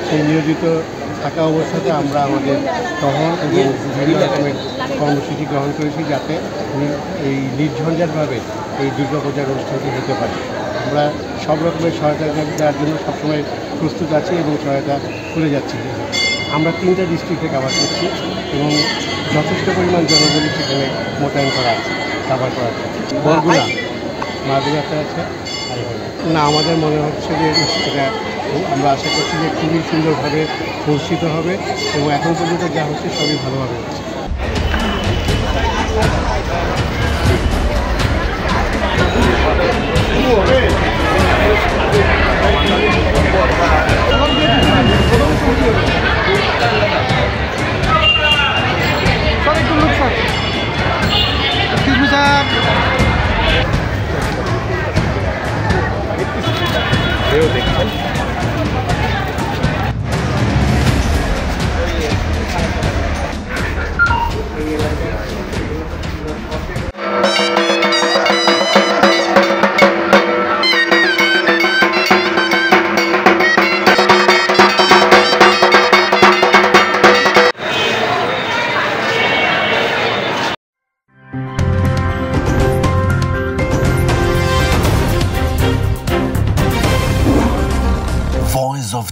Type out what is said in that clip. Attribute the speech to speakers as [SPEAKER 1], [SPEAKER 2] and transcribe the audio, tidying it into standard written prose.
[SPEAKER 1] সেই নিয়োজিত থাকা অবস্থাতে আমরা আমাদের টহল এবং বিভিন্ন রকমের কর্মসূচি গ্রহণ করেছি যাতে এই নির্ঝঞ্ঝাটভাবে এই দুর্গাপূজার অনুষ্ঠানটি হতে পারে। আমরা সব রকমের সহায়তা দেওয়ার জন্য সবসময় প্রস্তুত আছি এবং সহায়তা করে যাচ্ছি। আমরা 3টা ডিস্ট্রিক্টে কাভার করছি এবং যথেষ্ট পরিমাণ জনবল সেখানে মোতায়েন করা আছে কাভার করার জন্য। বরগুনা মাদুরাতে আছে না, আমাদের মনে হচ্ছে যে এটা আমরা আশা করছি যে খুবই সুন্দরভাবে পরিচিত হবে এবং এখন পর্যন্ত যা হচ্ছে সবই ভালোভাবে হচ্ছে।
[SPEAKER 2] দেখছেন